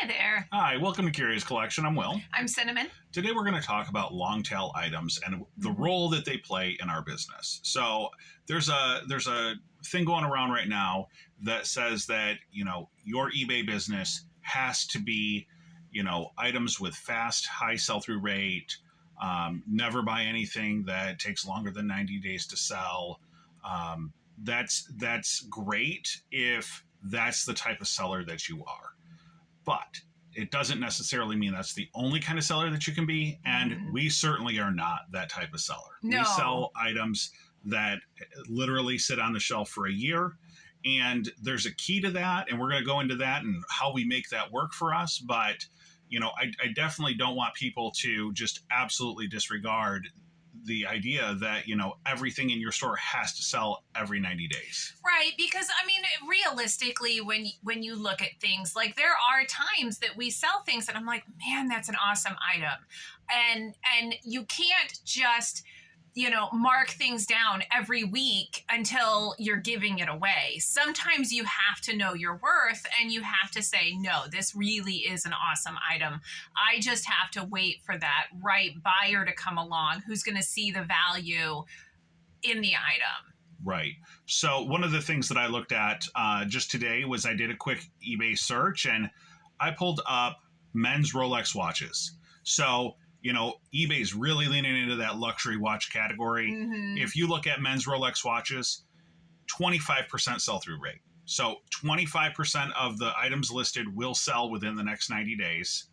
Hi there. Hi, welcome to Curious Collection. I'm Will. I'm Cinnamon. Today we're going to talk about long tail items and the role that they play in our business. So there's a thing going around right now that says that, your eBay business has to be, items with fast, high sell-through rate. Never buy anything that takes longer than 90 days to sell. That's great if that's the type of seller that you are. But it doesn't necessarily mean that's the only kind of seller that you can be. And we certainly are not that type of seller. No. We sell items that literally sit on the shelf for a year. And there's a key to that. And we're going to go into that and how we make that work for us. But, I definitely don't want people to just absolutely disregard the idea that, everything in your store has to sell every 90 days. Right, because realistically, when you look at things, like there are times that we sell things and I'm like, man, that's an awesome item. And you can't just, mark things down every week until you're giving it away. Sometimes you have to know your worth and you have to say, no, this really is an awesome item. I just have to wait for that right buyer to come along who's going to see the value in the item. Right. So one of the things that I looked at just today was I did a quick eBay search and I pulled up men's Rolex watches. So eBay's really leaning into that luxury watch category. If you look at men's Rolex watches, 25% sell-through rate. So 25% of the items listed will sell within the next 90 days.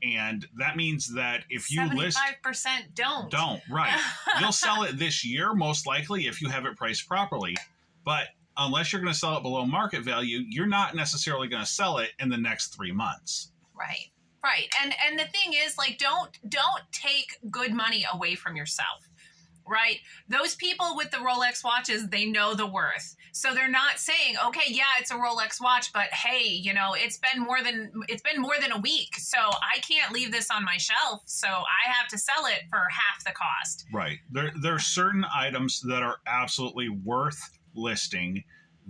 And that means that if you 75% don't. Right. You'll sell it this year, most likely, if you have it priced properly. But unless you're going to sell it below market value, you're not necessarily going to sell it in the next 3 months. Right. And the thing is, like, don't take good money away from yourself. Right. Those people with the Rolex watches, they know the worth. So they're not saying, okay, yeah, it's a Rolex watch, but hey, it's been more than a week. So I can't leave this on my shelf. So I have to sell it for half the cost. Right. There are certain items that are absolutely worth listing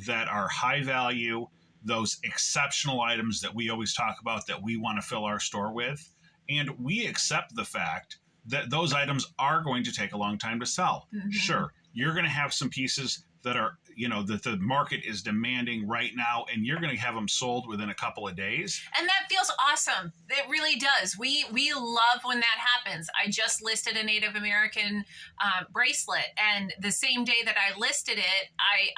that are high value, those exceptional items that we always talk about that we want to fill our store with. And we accept the fact that those items are going to take a long time to sell. Sure, you're going to have some pieces that are, that the market is demanding right now, and you're going to have them sold within a couple of days. And that feels awesome. It really does. We love when that happens. I just listed a Native American bracelet, and the same day that I listed it,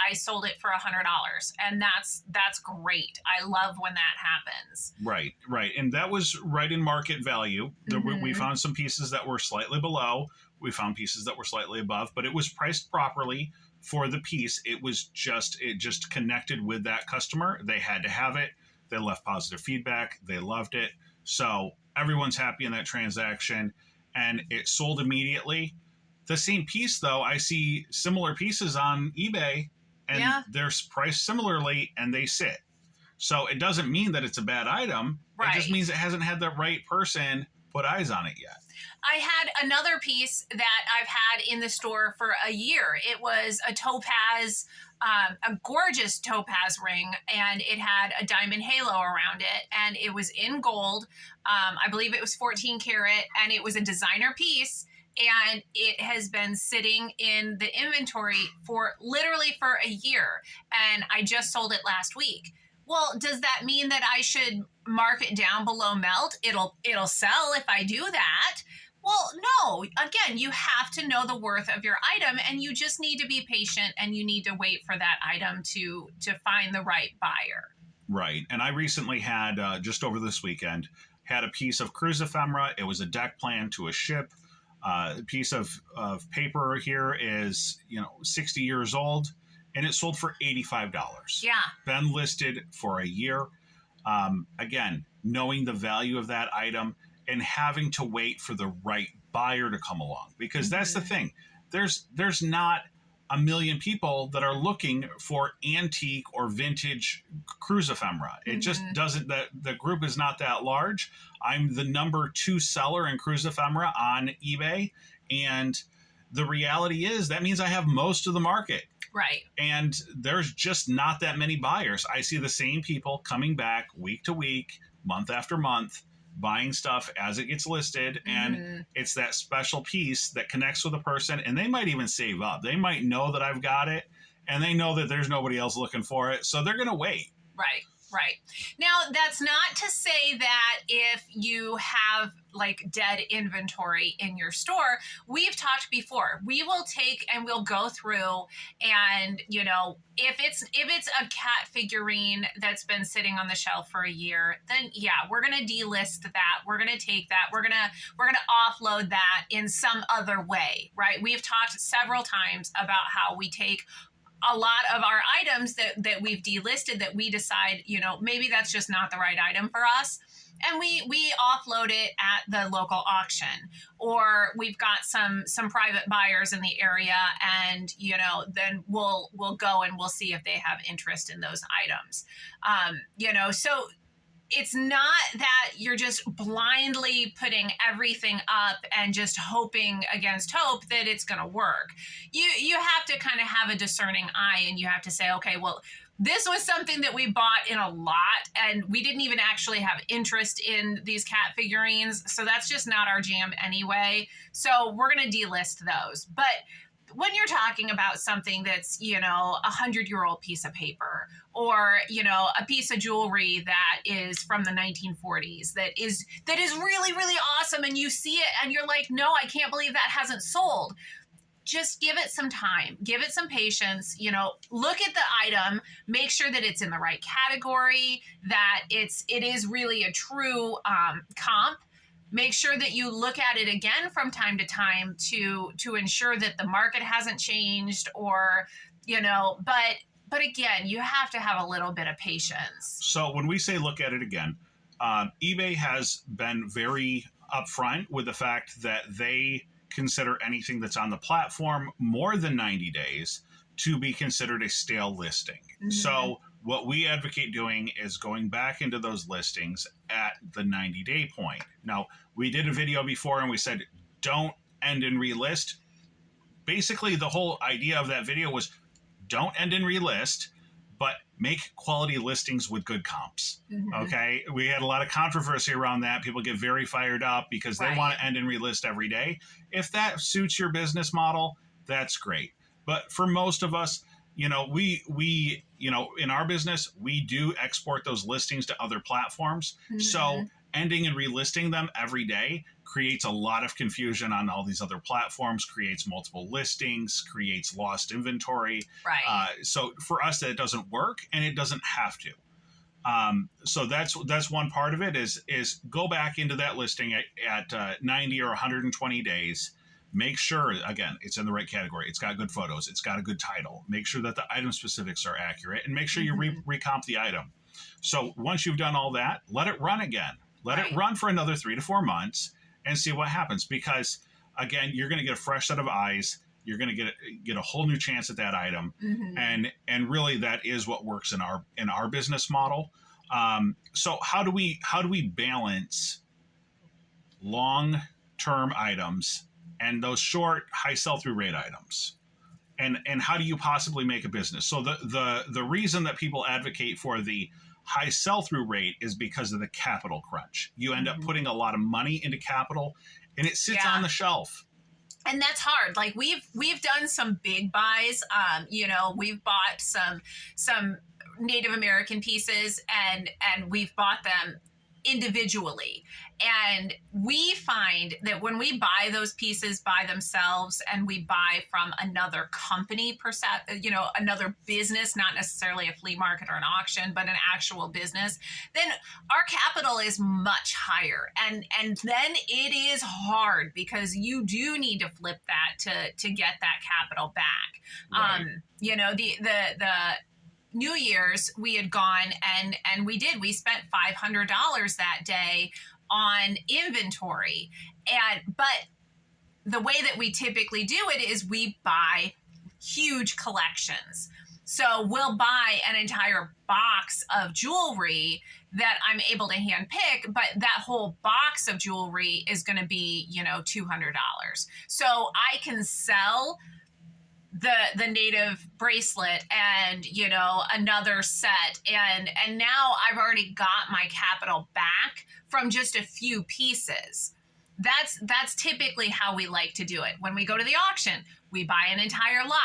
I sold it for $100, and that's great. I love when that happens. Right. And that was right in market value. We found some pieces that were slightly below. We found pieces that were slightly above, but it was priced properly for the piece. It just connected with that customer. They had to have it. They left positive feedback. They loved it. So everyone's happy in that transaction, and it sold immediately. The same piece, though, I see similar pieces on eBay, and they're priced similarly, and they sit. So it doesn't mean that it's a bad item. Right. It just means it hasn't had the right person put eyes on it yet. I had another piece that I've had in the store for a year. It was a topaz, a gorgeous topaz ring, and it had a diamond halo around it, and it was in gold. I believe it was 14 karat, and it was a designer piece, and it has been sitting in the inventory for a year, and I just sold it last week. Well, does that mean that I should mark it down below melt? It'll sell if I do that. Well, no. Again, you have to know the worth of your item, and you just need to be patient, and you need to wait for that item to find the right buyer. Right. And I recently had, just over this weekend, had a piece of cruise ephemera. It was a deck plan to a ship. A piece of paper here is, 60 years old, and it sold for $85. Yeah. Been listed for a year. Again, knowing the value of that item and having to wait for the right buyer to come along, because that's the thing. There's not a million people that are looking for antique or vintage cruise ephemera. It just doesn't, the group is not that large. I'm the number 2 seller in cruise ephemera on eBay. And the reality is that means I have most of the market. Right. And there's just not that many buyers. I see the same people coming back week to week, month after month, buying stuff as it gets listed, and it's that special piece that connects with a person, and they might even save up. They might know that I've got it, and they know that there's nobody else looking for it, so they're going to wait. Right, right. Now, that's not to say that if you have like dead inventory in your store, we've talked before, we will take and we'll go through and, you know, if it's a cat figurine that's been sitting on the shelf for a year, then yeah, we're going to delist that. We're going to take that. We're going to offload that in some other way, right? We've talked several times about how we take a lot of our items that we've delisted that we decide, you know, maybe that's just not the right item for us. And we offload it at the local auction, or we've got some private buyers in the area, and you know, then we'll go and we'll see if they have interest in those items. You know, so it's not that you're just blindly putting everything up and just hoping against hope that it's going to work. You have to kind of have a discerning eye, and you have to say, okay, well, this was something that we bought in a lot, and we didn't even actually have interest in these cat figurines, so that's just not our jam anyway. So we're going to delist those. But when you're talking about something that's, you know, 100-year-old piece of paper, or, you know, a piece of jewelry that is from the 1940s that is really, really awesome, and you see it and you're like, no, I can't believe that hasn't sold. Just give it some time, give it some patience, you know, look at the item, make sure that it's in the right category, that it is really a true comp. Make sure that you look at it again from time to time to ensure that the market hasn't changed, or, you know, but again, you have to have a little bit of patience. So when we say look at it again, eBay has been very upfront with the fact that they consider anything that's on the platform more than 90 days to be considered a stale listing. So what we advocate doing is going back into those listings at the 90-day point. Now, we did a video before and we said, don't end and relist. Basically, the whole idea of that video was don't end and relist, but make quality listings with good comps. Okay. We had a lot of controversy around that. People get very fired up because they want to end and relist every day. If that suits your business model, that's great. But for most of us, you know, we you know, in our business, we do export those listings to other platforms. So ending and relisting them every day creates a lot of confusion on all these other platforms, creates multiple listings, creates lost inventory. So for us, that doesn't work, and it doesn't have to. So that's one part of it is go back into that listing at 90 or 120 days. Make sure, again, it's in the right category. It's got good photos. It's got a good title. Make sure that the item specifics are accurate, and make sure you recomp the item. So once you've done all that, let it run again. Let it run for another 3 to 4 months and see what happens. Because, again, you're going to get a fresh set of eyes. You're going to get a whole new chance at that item. And really, that is what works in our business model. So how do we balance long-term items and those short, high sell-through rate items? And how do you possibly make a business? So the reason that people advocate for the high sell-through rate is because of the capital crunch. You end up putting a lot of money into capital, and it sits on the shelf. And that's hard. Like we've done some big buys. You know, we've bought some Native American pieces, and we've bought them individually. And we find that when we buy those pieces by themselves, and we buy from another company, you know, another business, not necessarily a flea market or an auction, but an actual business, then our capital is much higher. And then it is hard, because you do need to flip that to get that capital back. You know, the New Year's, we had gone and we spent $500 that day on inventory. But the way that we typically do it is we buy huge collections. So we'll buy an entire box of jewelry that I'm able to hand pick, but that whole box of jewelry is going to be, you know, $200. So I can sell the native bracelet and, you know, another set, and now I've already got my capital back from just a few pieces. That's typically how we like to do it. When we go to the auction, we buy an entire lot.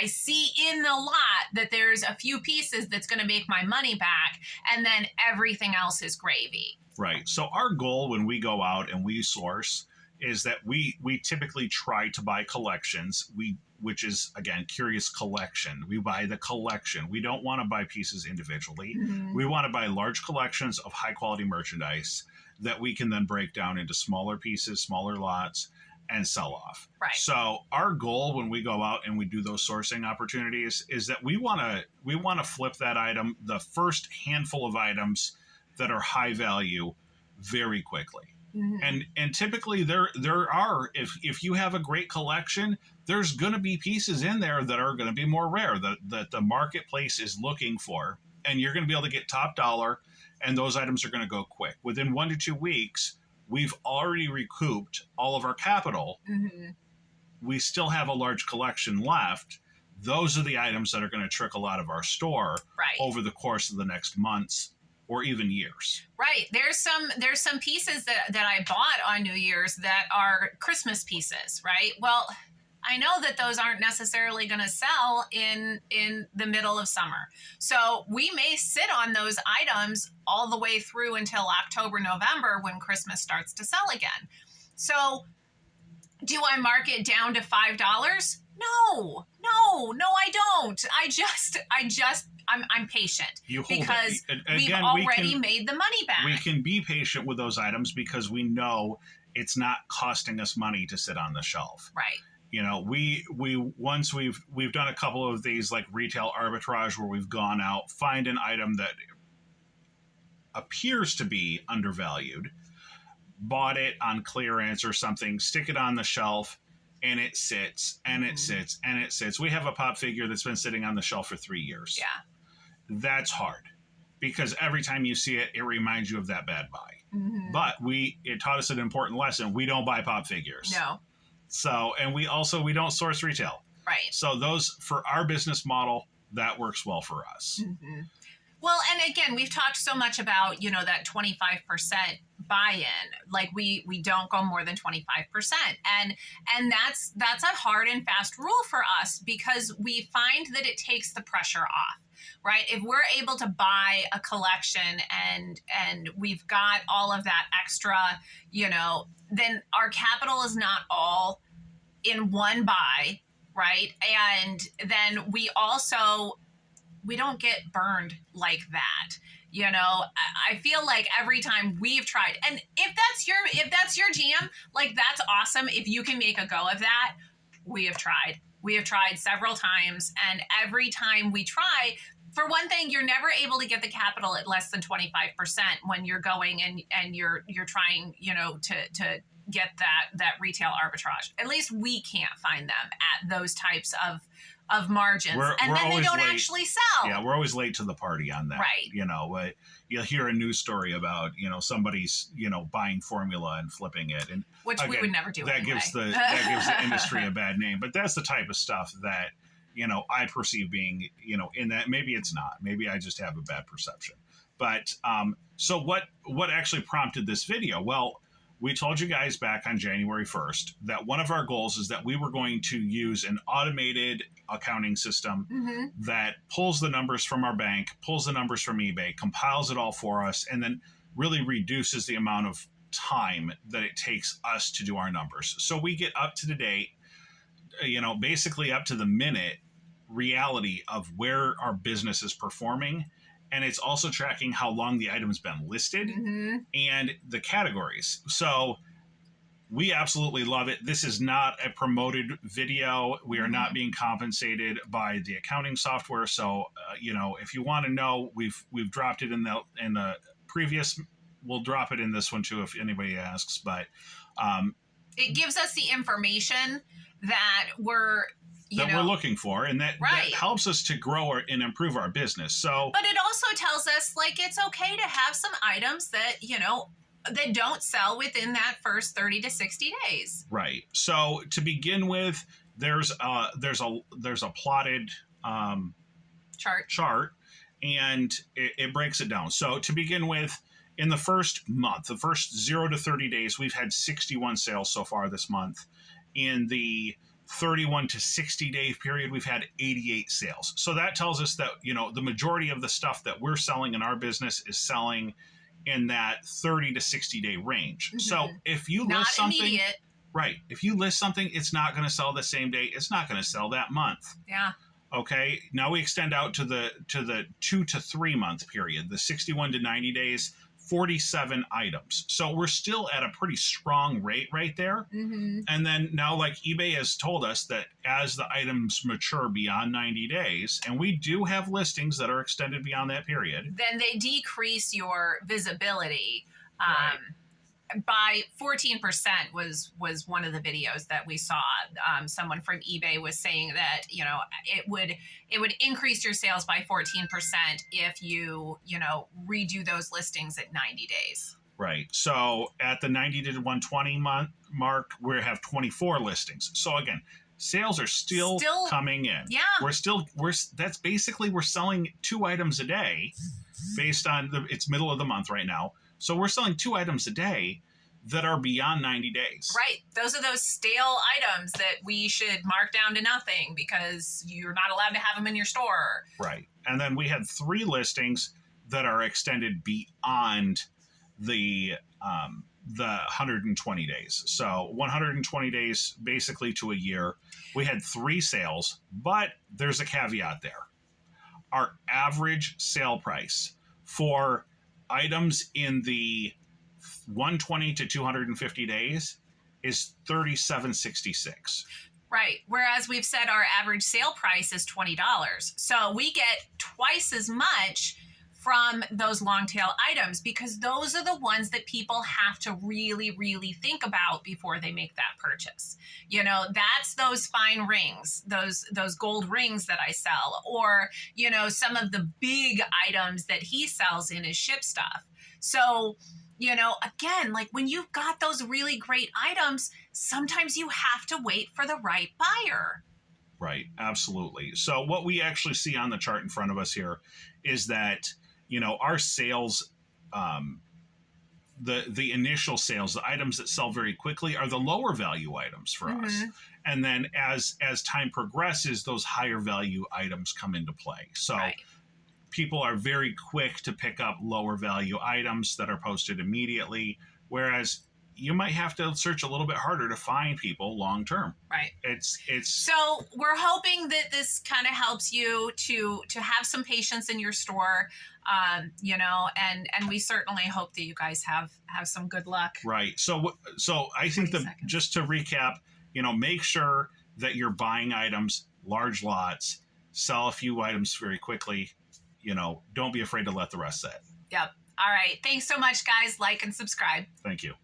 I see in the lot that there's a few pieces that's going to make my money back, and then everything else is gravy. Right. So our goal when we go out and we source is that we typically try to buy collections. Which is, again, curious collection. We buy the collection. We don't want to buy pieces individually. Mm-hmm. We want to buy large collections of high quality merchandise that we can then break down into smaller pieces, smaller lots, and sell off. Right. So our goal when we go out and we do those sourcing opportunities is that we want to flip that item, the first handful of items that are high value, very quickly. Mm-hmm. And typically there are, if you have a great collection, there's going to be pieces in there that are going to be more rare that the marketplace is looking for, and you're going to be able to get top dollar, and those items are going to go quick. Within 1 to 2 weeks, we've already recouped all of our capital. Mm-hmm. We still have a large collection left. Those are the items that are going to trickle out of our store over the course of the next months or even years. Right. There's some pieces that I bought on New Year's that are Christmas pieces, right? Well, I know that those aren't necessarily going to sell in the middle of summer. So we may sit on those items all the way through until October, November, when Christmas starts to sell again. So do I mark it down to $5? No, I don't. I'm patient because we've already made the money back. We can be patient with those items because we know it's not costing us money to sit on the shelf. Right. You know, we once we've done a couple of these like retail arbitrage where we've gone out, find an item that appears to be undervalued, bought it on clearance or something, stick it on the shelf, and it sits and it sits and it sits. We have a pop figure that's been sitting on the shelf for 3 years. Yeah. That's hard because every time you see it, it reminds you of that bad buy. Mm-hmm. But it taught us an important lesson. We don't buy pop figures. No. So, and we don't source retail. Right. So those, for our business model, that works well for us. Mm-hmm. Well, and again, we've talked so much about, you know, that 25% buy-in. Like we don't go more than 25%. And that's a hard and fast rule for us because we find that it takes the pressure off. Right. If we're able to buy a collection and we've got all of that extra, you know, then our capital is not all in one buy. Right. And then we don't get burned like that. You know, I feel like every time we've tried, and if that's your jam, like that's awesome. If you can make a go of that, we have tried. We have tried several times, and every time we try, for one thing, you're never able to get the capital at less than 25% when you're going and you're trying, you know, to get that retail arbitrage. At least we can't find them at those types of margins, and then they don't actually sell. Yeah, we're always late to the party on that. Right. You know, you'll hear a news story about, you know, somebody's, you know, buying formula and flipping it, and which again, we would never do. That anyway. gives the industry a bad name. But that's the type of stuff that, you know, I perceive being, you know, in that. Maybe it's not. Maybe I just have a bad perception. But so what actually prompted this video? Well, we told you guys back on January 1st that one of our goals is that we were going to use an automated accounting system that pulls the numbers from our bank, pulls the numbers from eBay, compiles it all for us, and then really reduces the amount of time that it takes us to do our numbers. So we get up to the date, you know, basically up to the minute reality of where our business is performing. And it's also tracking how long the item's been listed and the categories. So we absolutely love it. This is not a promoted video. We are not being compensated by the accounting software. So, you know, if you want to know, we've dropped it in the previous. We'll drop it in this one too if anybody asks. But it gives us the information that we're looking for, and that helps us to grow and improve our business. So, but it also tells us like it's okay to have some items that, you know, that don't sell within that first 30 to 60 days. Right. So to begin with, there's a plotted chart, and it breaks it down. So to begin with, in the first month, the first 0 to 30 days, we've had 61 sales so far this month. In the 31 to 60 day period, we've had 88 sales. So that tells us that, the majority of the stuff that we're selling in our business is selling in that 30 to 60 day range. So if you list something, immediate. Right. If you list something, it's not going to sell the same day. It's not going to sell that month. Yeah. Okay. Now we extend out to the 2 to 3 month period, the 61 to 90 days, 47 items. So we're still at a pretty strong rate right there. And then now, like eBay has told us that as the items mature beyond 90 days, and we do have listings that are extended beyond that period, then they decrease your visibility. Right. By 14% was one of the videos that we saw. Someone from eBay was saying that it would increase your sales by 14% if you redo those listings at 90 days. Right. So at the 90 to 120 month mark, we have 24 listings. So again, sales are still coming in. Yeah. We're selling 2 items a day based on it's middle of the month right now. So we're selling 2 items a day that are beyond 90 days. Right. Those are those stale items that we should mark down to nothing because you're not allowed to have them in your store. Right. And then we had 3 listings that are extended beyond the 120 days. So 120 days basically to a year. We had 3 sales, but there's a caveat there. Our average sale price for items in the 120 to 250 days is $37.66. Right. Whereas we've said our average sale price is $20. So we get twice as much from those long tail items because those are the ones that people have to really, really think about before they make that purchase. That's those fine rings, those gold rings that I sell, or, some of the big items that he sells in his ship stuff. So, again, like when you've got those really great items, sometimes you have to wait for the right buyer. Right. Absolutely. So what we actually see on the chart in front of us here is that, our sales, the initial sales, the items that sell very quickly are the lower value items for us. And then as time progresses, those higher value items come into play. So people are very quick to pick up lower value items that are posted immediately, whereas you might have to search a little bit harder to find people long term. Right. It's So we're hoping that this kind of helps you to have some patience in your store, and we certainly hope that you guys have some good luck. Right. So I think that just to recap, make sure that you're buying items, large lots, sell a few items very quickly. Don't be afraid to let the rest sit. Yep. All right. Thanks so much, guys. Like and subscribe. Thank you.